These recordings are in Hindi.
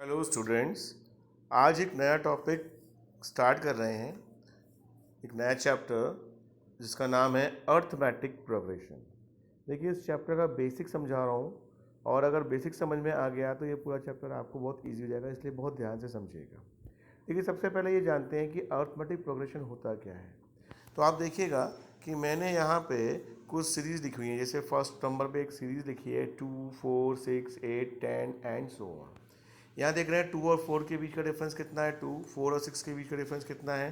हेलो स्टूडेंट्स, आज एक नया टॉपिक स्टार्ट कर रहे हैं, एक नया चैप्टर जिसका नाम है अर्थमेटिक प्रोग्रेशन। देखिए, इस चैप्टर का बेसिक समझा रहा हूँ और अगर बेसिक समझ में आ गया तो ये पूरा चैप्टर आपको बहुत इजी हो जाएगा, इसलिए बहुत ध्यान से समझिएगा। देखिए, सबसे पहले ये जानते हैं कि अर्थमेटिक प्रोग्रेशन होता क्या है। तो आप देखिएगा कि मैंने यहाँ पे कुछ सीरीज़ लिखी हुई है। जैसे फर्स्ट नंबर पे एक सीरीज़ लिखी है 2, 4, 6, 8, 10 एंड सो ऑन। यहाँ देख रहे हैं 2 और 4 के बीच का डिफरेंस कितना है 2, 4 और 6 के बीच का डिफरेंस कितना है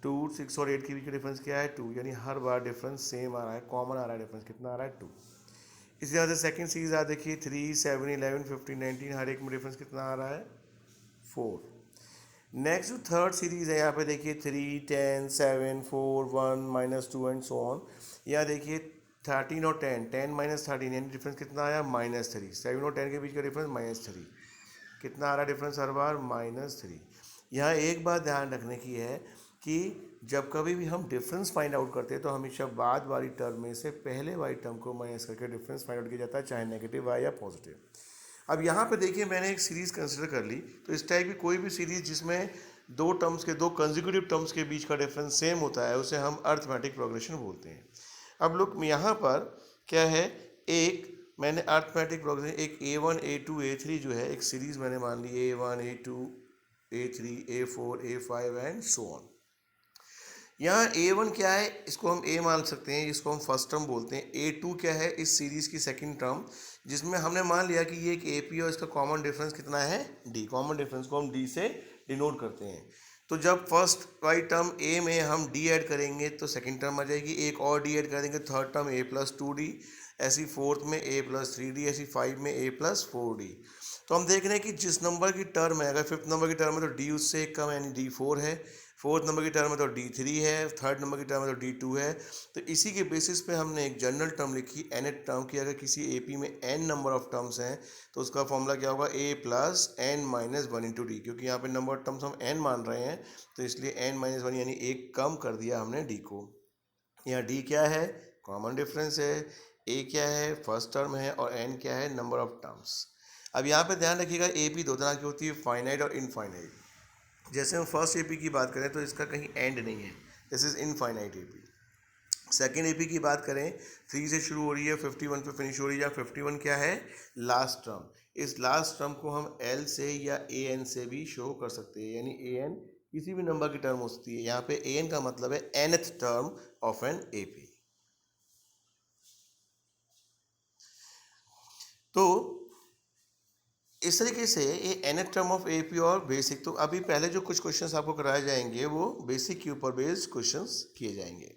2, 6 और 8 के बीच का डिफरेंस क्या है 2। यानी हर बार डिफरेंस सेम आ रहा है, कॉमन आ रहा है। डिफरेंस कितना आ रहा है 2। इसी तरह से सेकंड सीरीज आ देखिए 3, 7, 11, 15, 19, हर एक में डिफरेंस कितना आ रहा है 4। नेक्स्ट जो थर्ड सीरीज है यहाँ पे देखिए 3, 10, 7, 4, 1, -2 एंड सो ऑन। यहाँ देखिए 13 और 10, 10 - 13 यानी डिफरेंस कितना आया -3। 7 और 10 के बीच का डिफरेंस -3। कितना आ रहा है डिफरेंस हर बार -3। यहाँ एक बात ध्यान रखने की है कि जब कभी भी हम डिफरेंस फाइंड आउट करते हैं तो हमेशा बाद वाली टर्म में से पहले वाली टर्म को माइनस करके डिफरेंस फाइंड आउट किया जाता है, चाहे नेगेटिव आए या पॉजिटिव। अब यहाँ पे देखिए मैंने एक सीरीज़ कंसिडर कर ली, तो इस टाइप की कोई भी सीरीज़ जिसमें दो टर्म्स के दो कंसेक्यूटिव टर्म्स के बीच का डिफरेंस सेम होता है उसे हम अर्थमेटिक प्रोग्रेशन बोलते हैं। अब लोग यहाँ पर क्या है, एक मैंने अर्थमेटिक प्रोग्रेशन एक A1, A2, A3 जो है एक सीरीज़ मैंने मान ली A1, A2, A3, A4, A5 and so on. यहाँ A1 क्या है, इसको हम A मान सकते हैं, इसको हम फर्स्ट टर्म बोलते हैं। A2 क्या है, इस सीरीज़ की सेकंड टर्म, जिसमें हमने मान लिया कि ये एक AP और इसका कॉमन डिफरेंस कितना है D। कॉमन डिफरेंस को हम D से डिनोट करते हैं। तो जब फर्स्ट वाली टर्म A में हम D ऐड करेंगे तो सेकंड टर्म आ जाएगी, एक और D ऐड कर देंगे, थर्ड टर्म A+2D, ऐसी फोर्थ में A+3D, ऐसी 5 में A+4D। तो हम देख रहे हैं कि जिस नंबर की टर्म है, अगर फिफ्थ नंबर की टर्म है तो D उससे एक कम यानी D4 है, फोर्थ नंबर की टर्म है तो D3 है, थर्ड नंबर की टर्म है तो D2 है। तो इसी के बेसिस पे हमने एक जनरल टर्म लिखी nth टर्म की। अगर किसी AP में n नंबर ऑफ टर्म्स हैं तो उसका फॉर्मूला क्या होगा A + n - 1 × D। क्योंकि यहाँ पे नंबर ऑफ टर्म्स हम n मान रहे हैं तो इसलिए n - 1 यानी एक कम कर दिया हमने D को। यहाँ D क्या है, कॉमन डिफरेंस है, A क्या है, फर्स्ट टर्म है, और n क्या है, नंबर ऑफ टर्म्स। अब यहाँ पे ध्यान रखिएगा AP दो तरह की होती है, फाइनाइट और इनफाइनाइट। जैसे हम फर्स्ट AP की बात करें तो इसका कहीं एंड नहीं है, this is infinite AP। Second AP की बात करें 3 से शुरू हो रही है 51 पे फिनिश हो रही है। 51 क्या है, लास्ट टर्म। इस लास्ट टर्म को हम L से या AN से भी शो कर सकते हैं, यानी AN किसी भी नंबर की टर्म हो सकती है। यहाँ पे AN का मतलब है nth term of n AP। तो इस तरीके से ये nth टर्म ऑफ AP और बेसिक। तो अभी पहले जो कुछ क्वेश्चंस आपको कराए जाएंगे वो बेसिक के ऊपर बेस्ड क्वेश्चंस किए जाएंगे।